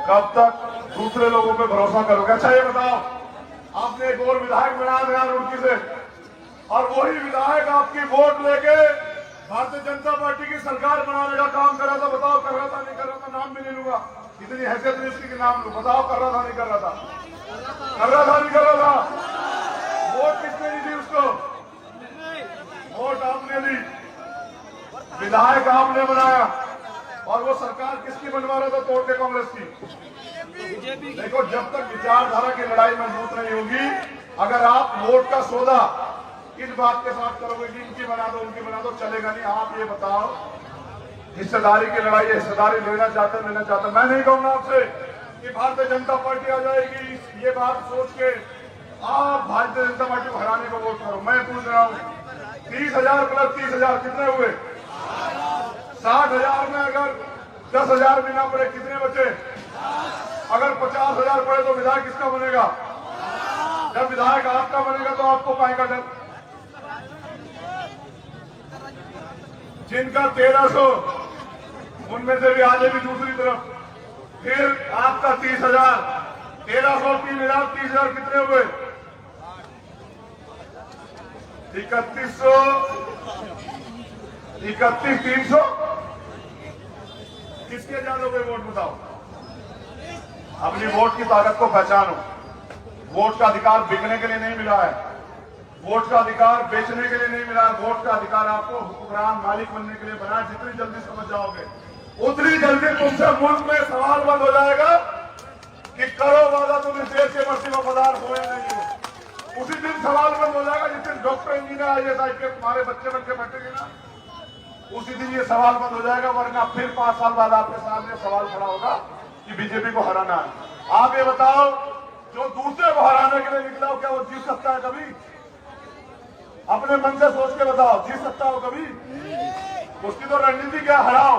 कब तक दूसरे लोगों पे भरोसा करोगे? अच्छा ये बताओ, आपने एक और विधायक बनाया था रुड़की से, और वही विधायक आपकी वोट लेके भारतीय जनता पार्टी की सरकार बनाने का काम कर रहा था। बताओ कर रहा था नहीं कर रहा था? नाम भी नहीं लूंगा, इतनी हैसियत नहीं उसकी कि नाम लूं। बताओ कर रहा था नहीं कर रहा था? कर रहा था नहीं कर रहा था? वोट किसने दी थी उसको? वोट आपने दी, विधायक आपने बनाया, और वो सरकार किसकी बनवा रहा था? तोड़ के कांग्रेस की। देखो, जब तक विचारधारा की लड़ाई मजबूत नहीं होगी, अगर आप वोट का सौदा इस बात के साथ करोगे कि इनकी बना दो उनकी बना दो, चलेगा नहीं। आप ये बताओ, हिस्सेदारी की लड़ाई, हिस्सेदारी लेना चाहते लेना चाहते। मैं नहीं कहूंगा आपसे कि भारतीय जनता पार्टी आ जाएगी, ये बात सोच के आप भारतीय जनता पार्टी को हराने को वोट करो। मैं पूछ रहा हूँ, 30,000 प्लस 30,000 कितने हुए? 60,000 में अगर 10,000 भी ना पड़े कितने बचे? अगर 50,000 पड़े तो विधायक किसका बनेगा? जब विधायक आपका बनेगा तो आपको पाएगा डर। जिनका 1300, उनमें से भी आगे भी दूसरी तरफ, फिर आपका 30,000, 1300, 3,000, 30,000 कितने हुए? 3100, 300। किसके ज्यादा हुए वोट बताओ? अपनी वोट की ताकत को पहचानो। वोट का अधिकार बिकने के लिए नहीं मिला है, वोट का अधिकार बेचने के लिए नहीं मिला, वोट का अधिकार आपको हुक्मरान मालिक बनने के लिए बना। जितनी जल्दी समझ जाओगे उतनी जल्दी तुमसे मुल्क में सवाल बंद हो जाएगा कि करो वादा तुम इस देश के मसीह वफादार हुए नहीं हो। उसी दिन सवाल बंद हो जाएगा जिस दिन डॉक्टर इंजीनियर IAS के तुम्हारे बच्चे बन के बैठेंगे ना, उसी दिन ये सवाल बंद हो जाएगा। वरना फिर 5 साल बाद आपके सामने सवाल खड़ा होगा कि बीजेपी को हराना है। आप ये बताओ, जो दूसरे को हराने के लिए निकला हो, क्या वो जीत सकता है कभी? अपने मन से सोच के बताओ, जीत सकता हो कभी? उसकी तो रणनीति क्या, हराओ।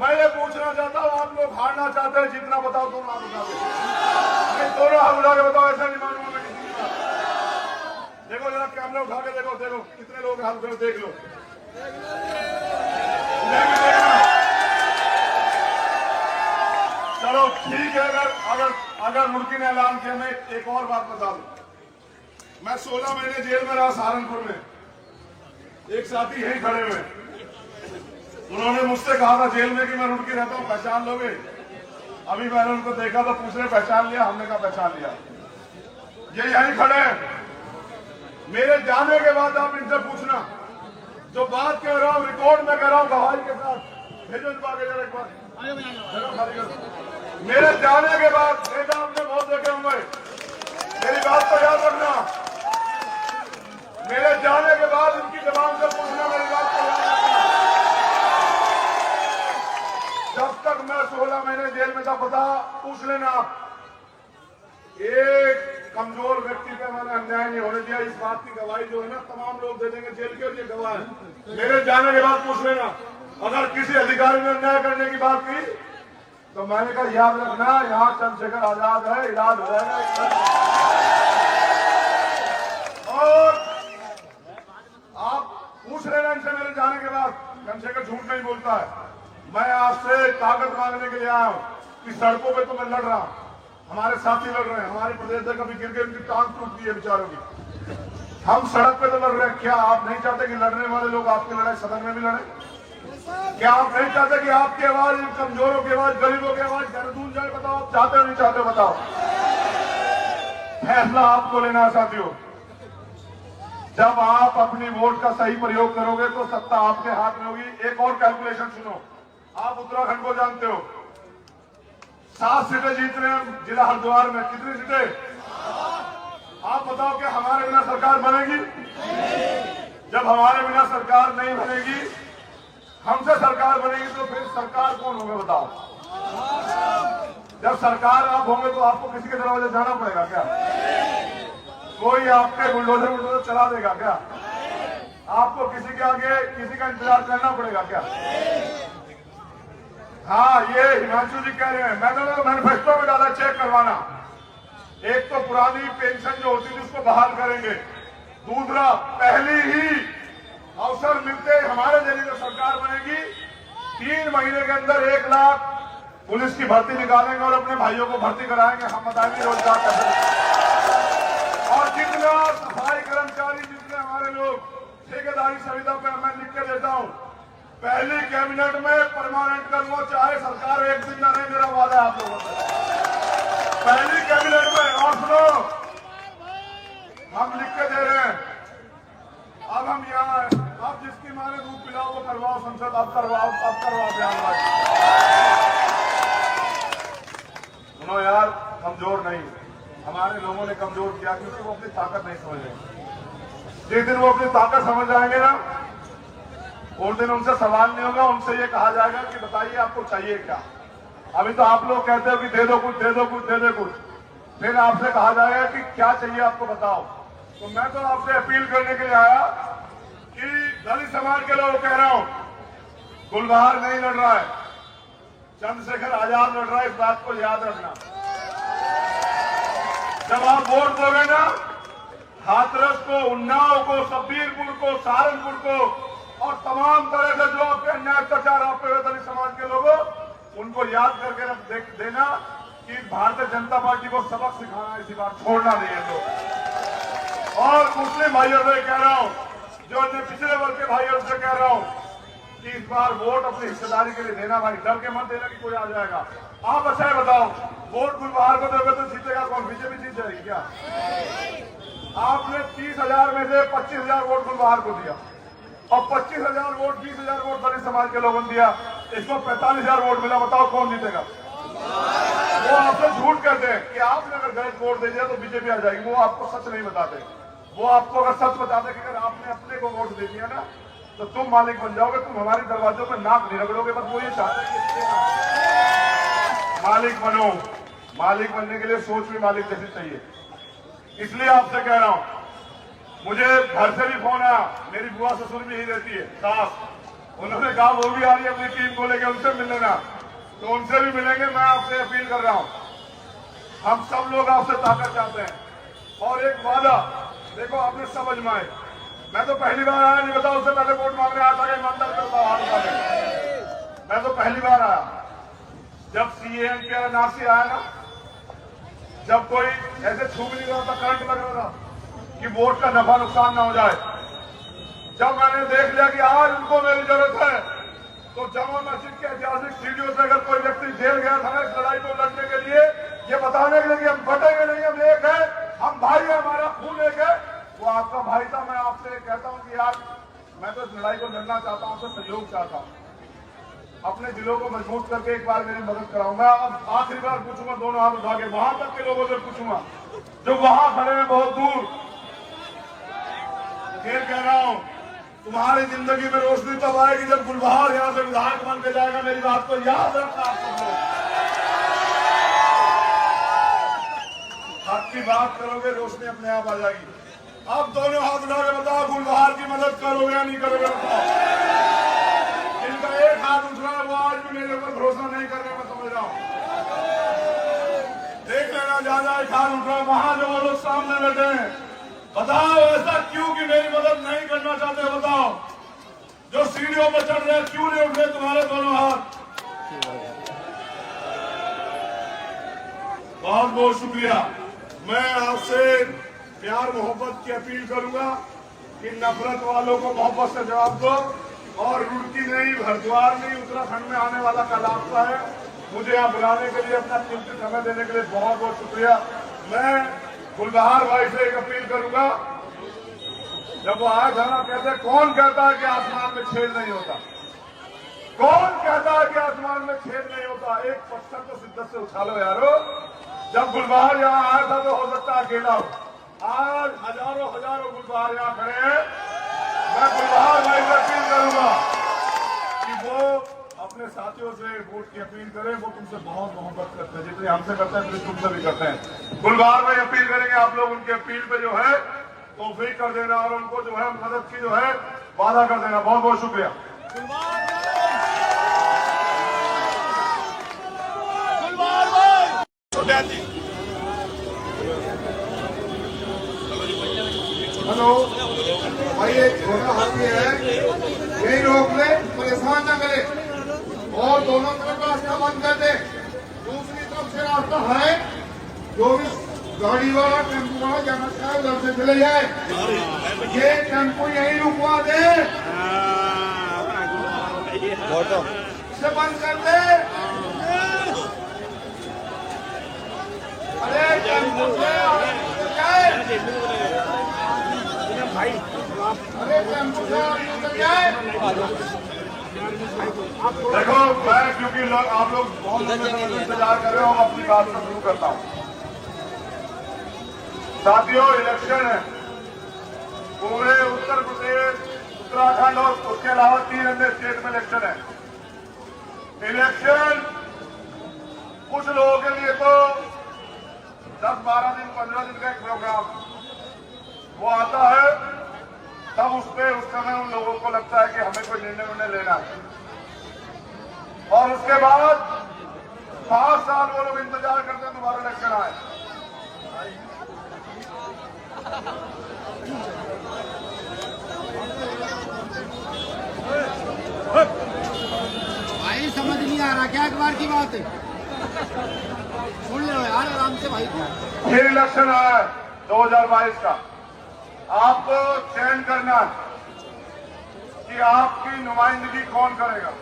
मैं ये पूछना चाहता हूँ, आप लोग हारना चाहते हैं, जीतना बताओ, दोनों हाथ उठा दो, दोनों हाथ उठा के बताओ। ऐसा नहीं मानूंगा मैं किसी की बात। देखो जरा कैमरा उठा के देखो, देखो कितने लोग हाथ उठे, देख लो। चलो ठीक है, अगर मुर्गी ने ऐलान किया, मैं एक और बात बता दूं। मैं 16 महीने जेल में रहा सहारनपुर में। एक साथी यहीं खड़े हुए, उन्होंने मुझसे कहा था जेल में कि मैं रुड़की रहता हूं, पहचान लोगे? अभी मैंने उनको देखा तो पूछ रहे पहचान लिया? हमने कहा पहचान लिया। ये यहीं खड़े हैं। मेरे जाने के बाद आप इनसे पूछना, जो बात कह रहा हूं रिकॉर्ड में कह रहा हूं गवाही के साथ। भेजो इनको आगे जरा एक बार। मेरे जाने के बाद नेता आपने बहुत देखे होंगे, मेरी बात को याद रखना। मेरे जाने के बाद इनकी जबान से पूछना, मेरी बात को याद रखना। जब तक मैं 16 महीने जेल में था, पता पूछ लेना, एक कमजोर व्यक्ति पे मैंने अन्याय नहीं होने दिया। इस बात की गवाही जो है ना, तमाम लोग दे देंगे जेल के, और ये गवाह है। मेरे जाने के बाद पूछ लेना, अगर किसी अधिकारी ने अन्याय करने की बात की तो मैंने कहा याद रखना, यहाँ चंद्रशेखर आजाद है, इलाज हो जाएगा। और आप पूछ लेना इनसे मेरे जाने के बाद, चंद्रशेखर झूठ नहीं बोलता है। मैं आज से ताकत मांगने के लिए आया हूँ कि सड़कों पे तो मैं लड़ रहा हूँ, हमारे साथी लड़ रहे हैं, हमारे प्रदेश से कभी गिर के उनकी टांग टूट गई है बेचारों की। हम सड़क पे तो लड़ रहे हैं। क्या आप नहीं चाहते कि लड़ने वाले लोग आपकी लड़ाई सदन में भी लड़े? क्या आप नहीं चाहते कि आपकी आवाज, कमजोरों की आवाज, गरीबों की आवाज घर गूंज जाए? बताओ, आप चाहते हो नहीं चाहते? बताओ। फैसला आपको लेना है साथियों। जब आप अपनी वोट का सही प्रयोग करोगे तो सत्ता आपके हाथ में होगी। एक और कैलकुलेशन सुनो, आप उत्तराखंड को जानते हो, 7 सीटें जीत रहे हैं जिला हरिद्वार में। कितनी सीटें? आप बताओ कि हमारे बिना सरकार बनेगी? जब हमारे बिना सरकार नहीं बनेगी, हमसे सरकार बनेगी, तो फिर सरकार कौन होंगे बताओ? जब सरकार आप होंगे तो आपको किसी के दरवाजे जाना पड़ेगा क्या? कोई आपके बुलडोजर चला देगा क्या? आपको किसी के आगे किसी का इंतजार करना पड़ेगा क्या? हाँ, ये हिमांशु जी कह रहे हैं, मैंने तो मैनिफेस्टो में डाला, चेक करवाना। एक तो पुरानी पेंशन जो होती थी उसको बहाल करेंगे। दूसरा, पहली ही अवसर मिलते हमारे जरिए जो सरकार बनेगी, 3 महीने के अंदर 1 लाख पुलिस की भर्ती निकालेंगे और अपने भाइयों को भर्ती कराएंगे। हम बताएंगे रोजगार कैसे। और जितना सफाई कर्मचारी, जितने हमारे लोग ठेकेदारी संविदा पे मैं लिख के देता हूँ, पहली कैबिनेट में परमानेंट करूंगा, चाहे सरकार एक दिन ना रहे, मेरा वादा है आप लोगों से। पहली कैबिनेट में। और सुनो, हम लिख के दे रहे हैं, अब हम यहाँ हैं, अब जिसकी माने दूध पिलाओ वो करवाओ संसद, अब करवाओ बयानबाजी। सुनो यार, कमजोर नहीं, हमारे लोगों ने कमजोर किया क्योंकि वो अपनी ताकत नहीं समझ रहे। जिस दिन वो अपनी ताकत समझ जाएंगे ना, उस दिन उनसे सवाल नहीं होगा, उनसे ये कहा जाएगा कि बताइए आपको चाहिए क्या। अभी तो आप लोग कहते हो कि दे दो कुछ, दे दो कुछ, दे दो कुछ, फिर आपसे कहा जाएगा कि क्या चाहिए आपको बताओ। तो मैं तो आपसे अपील करने के लिए आया कि दलित समाज के लोग कह रहा हूं, गुलबहार नहीं लड़ रहा है, चंद्रशेखर आजाद लड़ रहा है, इस बात को याद रखना। जब आप वोट दोगे ना, हाथरस को, उन्नाव को, शब्बीरपुर को, सहारनपुर को और तमाम तरह से जो आपके अन्याय अत्याचार आप पे दलित समाज के लोगों, उनको याद करके रख देना कि भारतीय जनता पार्टी को सबक सिखाना, इसी बार छोड़ना नहीं है। तो और मुस्लिम भाइयों से कह रहा हूं, जो पिछले वर्ग के भाइयों से कह रहा हूं कि इस बार वोट अपनी हिस्सेदारी के लिए देना भाई, डर के मत देना कि कोई आ जाएगा। आप अच्छा है बताओ, वोट गुलबहार को दोगे तो जीतेगा कौन? बीजेपी जीत जाएगी क्या? आपने 30,000 में से 25,000 वोट गुलबहार को दिया और 25,000 वोट 20,000 वोट दलित समाज के लोगों ने दिया। इसको 45,000 वोट मिला। बताओ कौन जीतेगा? वो आपसे झूठ कहते हैं कि आपने अगर गलत वोट दे दिया तो बीजेपी आ जाएगी। वो आपको सच नहीं बताते। वो आपको अगर सच बताते कि अगर आपने अपने को वोट दे दिया ना तो तुम मालिक बन जाओगे, तुम हमारे दरवाजों पर नाक नहीं रगड़ोगे। बस वो ये चाहते हैं कि मालिक बनो। मालिक बनने के लिए सोच भी मालिक जैसी चाहिए। इसलिए आपसे कह रहा हूं, मुझे घर से भी फोन आया, मेरी बुआ ससुर भी यही रहती है सास, उन्होंने कहा वो भी आ रही है अपनी टीम को लेकर, उनसे मिल लेना। तो उनसे भी मिलेंगे। मैं आपसे अपील कर रहा हूं, हम सब लोग आपसे ताकत चाहते हैं। और एक वादा देखो, आपने सब आजमाए। मैं तो पहली बार आया, नहीं बताओ, उससे पहले वोट मांगने आया था कि ईमानदार करता हाथ। मैं तो पहली बार आया जब CAM के NRC आया ना, जब कोई ऐसे छू भी नहीं रहा था, करंट लग रहा था कि वोट का नफा नुकसान ना हो जाए। जब मैंने देख लिया कि आज उनको मेरी जरूरत है, तो जामा मस्जिद के ऐतिहासिक सीढ़ियों से अगर कोई व्यक्ति जेल गया था ना इस लड़ाई को लड़ने के लिए, ये बताने के लिए कि हम बटेंगे नहीं, हम एक है, हम भाई है, हमारा खून एक है, वो आपका भाई था। मैं आपसे कहता हूं कि यार मैं तो इस लड़ाई को लड़ना चाहता हूं, आपसे सहयोग चाहता हूं। अपने दिलों को मजबूत करके एक बार मेरी मदद कराऊंगा। अब आखिरी बार पूछूंगा, दोनों हाथ उठा के वहां तक के लोगों से पूछूंगा जो वहां खड़े हैं बहुत दूर। फिर कह रहा हूं, तुम्हारी जिंदगी में रोशनी तब आएगी जब गुलबहार यहां से विधायक बन के जाएगा। मेरी बात को याद रखना आप सब लोग। हक की बात करोगे, रोशनी अपने आप आ जाएगी। अब दोनों हाथ उठा के बताओ, गुलबहार की मदद करोगे या नहीं करोगे? बताओ। इनका एक हाथ उठ रहा है, वो आज भी मेरे ऊपर भरोसा नहीं कर रहे, मैं समझ रहा हूं। देख लेना, ज्यादा एक हाथ उठ रहा है वहां जो वो लोग सामने बैठे हैं। बताओ ऐसा क्यों कि मेरी मदद नहीं करना चाहते? बताओ। जो सीढ़ियों पर चढ़ रहे हैं क्यों नहीं उठ रहे तुम्हारे दोनों हाथ? बहुत बहुत शुक्रिया। मैं आपसे प्यार मोहब्बत की अपील करूंगा कि नफरत वालों को मोहब्बत से जवाब दो। और रुड़की नहीं, हरिद्वार नहीं, उत्तराखंड में आने वाला कल आपका है। मुझे यहाँ बुलाने के लिए, अपना कीमती समय देने के लिए बहुत बहुत शुक्रिया। मैं गुलबहार भाई से एक अपील करूंगा, जब वो आया था ना, कहते कौन कहता है कि आसमान में छेद नहीं होता? कौन कहता है कि आसमान में छेद नहीं होता? एक पत्थर तो शिद्दत से उछालो यारो। जब गुलबहार यहाँ आया था तो हो सकता है अकेला हो, आज हजारों हजारों गुलबहार यहाँ खड़े हैं। मैं गुलबहार भाई से अपील करूंगा कि वो अपने साथियों से वोट की अपील करें। वो तुमसे बहुत मोहब्बत करते हैं, जितनी हमसे करते हैं उतनी तुमसे भी करते हैं। गुलबहार भाई अपील करेंगे, आप लोग उनकी अपील पे जो है तौफीक कर देना और उनको जो है मदद की जो है वादा कर देना। बहुत बहुत शुक्रिया। हेलो भाई, एक छोटा हाथी है, यही रोक ले, परेशान ना करे और दोनों तरफ रास्ता बंद कर दे। दूसरी तरफ से रास्ता है, जो भी गाड़ी वाला टेम्पो वाला जाना चाहे उधर से चले जाए। ये टेम्पो यही रुकवा दे, इसे बंद कर दे। अरे टेम्पो से जाए, अरे टेम्पो से उतर जाए। देखो, मैं क्योंकि आप लोग बहुत इंतजार कर रहे हो, अपनी बात से शुरू करता हूं। साथियों, इलेक्शन है, पूरे उत्तर प्रदेश, उत्तराखंड और उसके अलावा 3 अन्य स्टेट में इलेक्शन है। इलेक्शन कुछ लोगों के लिए तो 10-12 दिन 15 दिन का एक प्रोग्राम वो आता है, तब उस समय उन लोगों को लगता है कि हमें कोई निर्णय लेना है। और उसके बाद 5 साल वो लोग इंतजार करते हैं दोबारा इलेक्शन आए। भाई समझ नहीं आ रहा क्या एक बार की बात है? सुन लो यार आराम से भाई। फिर इलेक्शन आया है 2022 का। आपको चयन करना है कि आपकी नुमाइंदगी कौन करेगा।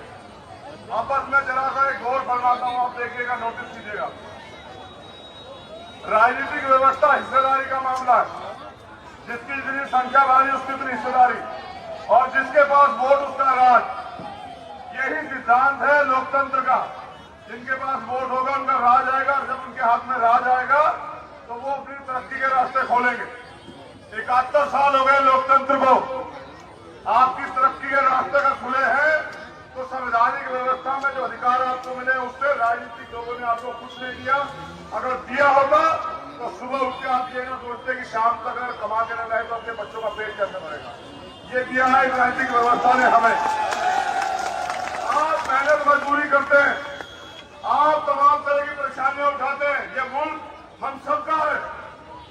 आपस में जरा सा एक गौर फरमाता हूं, आप देखिएगा, नोटिस कीजिएगा। राजनीतिक व्यवस्था हिस्सेदारी का मामला है। जिसकी जितनी संख्या भारी उसकी उतनी हिस्सेदारी, और जिसके पास वोट उसका राज। यही सिद्धांत है लोकतंत्र का। जिनके पास वोट होगा उनका राज आएगा, और जब उनके हाथ में राज आएगा तो वो अपनी तरक्की के रास्ते खोलेंगे। 71 साल हो गए लोकतंत्र को, आपकी तरक्की के रास्ते का खुले हैं तो संवैधानिक व्यवस्था में जो अधिकार आपको मिले उससे राजनीतिक लोगों ने आपको कुछ नहीं दिया। अगर दिया होता तो सुबह उठ के आप ये ना सोचते कि शाम तक अगर कमा के न लाए तो अपने बच्चों का पेट कैसे भरेगा। ये दिया है राजनीतिक व्यवस्था ने हमें। आप मेहनत मजदूरी करते हैं, आप तमाम तरह की परेशानियां उठाते हैं। ये मुल्क हम सबका है,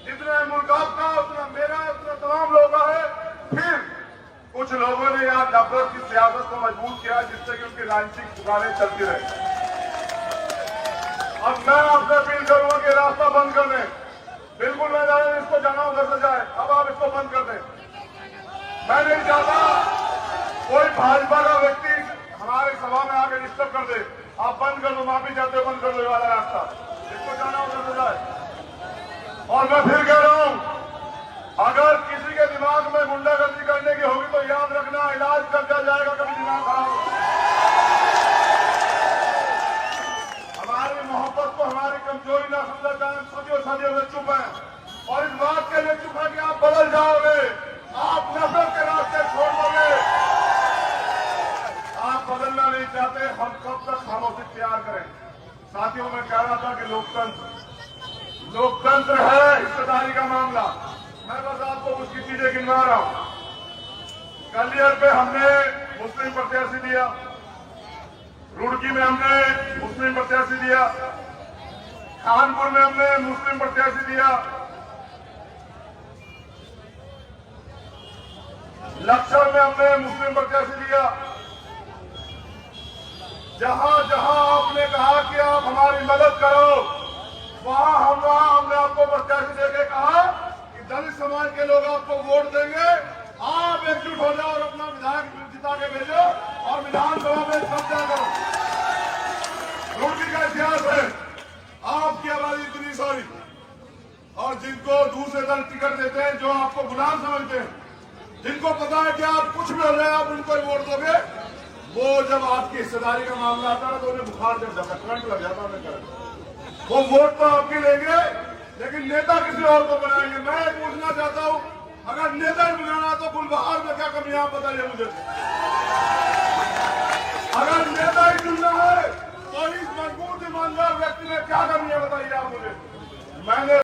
जितना मुल्क आपका उतना मेरा है, उतना तमाम लोगों का है। फिर कुछ लोगों ने यहाँ नफरत की सियासत को मजबूर किया जिससे कि उनकी राजनीतिक दुकानें चलती रहे। अब मैं आपसे अपील करूंगा कि रास्ता बंद कर दें। बिल्कुल मैं इसको जाना उधर से जाए, अब आप इसको बंद कर दें। मैं नहीं चाहता कोई भाजपा का व्यक्ति हमारे सभा में आके डिस्टर्ब कर दे। आप बंद कर दो, माफी चाहते हो बंद कर दो ये वाला रास्ता, इसको जाना उधर से जाए। और मैं फिर कह रहा हूं, अगर किसी के दिमाग में गुंडागर्दी करने की होगी तो याद रखना इलाज कर दिया जाएगा, कभी दिमाग खराब हो। हमारी मोहब्बत को हमारी कमजोरी ना समझा जाए। सदियों सदियों से चुप है, और इस बात के लिए चुप है कि आप बदल जाओगे, आप नफरत के रास्ते छोड़ दोगे। आप बदलना नहीं चाहते, हम कब तक खामोशी तैयार करें। साथियों मैं कह रहा था कि लोकतंत्र है हिस्सेदारी का मामला। मैं बस आपको उसकी चीजें गिनवा रहा हूं। ग्वालियर पे हमने मुस्लिम प्रत्याशी दिया, रुड़की में हमने मुस्लिम प्रत्याशी दिया, कानपुर में हमने मुस्लिम प्रत्याशी दिया, लक्ष्मण में हमने मुस्लिम प्रत्याशी दिया। जहां जहां आपने कहा कि आप हमारी मदद करो, वहां हमने आपको प्रत्याशी देके कहा कि दलित समाज के लोग आपको वोट देंगे, आप एकजुट हो जाओ और अपना विधायक जिता के भेजो और विधानसभा में कब्जा करो। रुड़की का इतिहास है, आपकी आबादी इतनी सारी, और जिनको दूसरे दल टिकट देते हैं, जो आपको गुलाम समझते हैं, जिनको पता है कि आप कुछ भी हो जाए आप उनको ही वोट दोगे, वो जब आपकी हिस्सेदारी का मामला आता है तो उन्हें बुखार चढ़ जाता, करंट लग जाता उन्हें करंट। वो वोट तो आपके लेंगे लेकिन नेता किसी और को बनाएंगे। मैं पूछना चाहता हूं, अगर नेता ही बनाना तो गुलबहार में क्या कमी आप बताइए मुझे। अगर नेता ही चुनना है तो इस मजबूत ईमानदार व्यक्ति में क्या कमी है बताइए आप मुझे। मैंने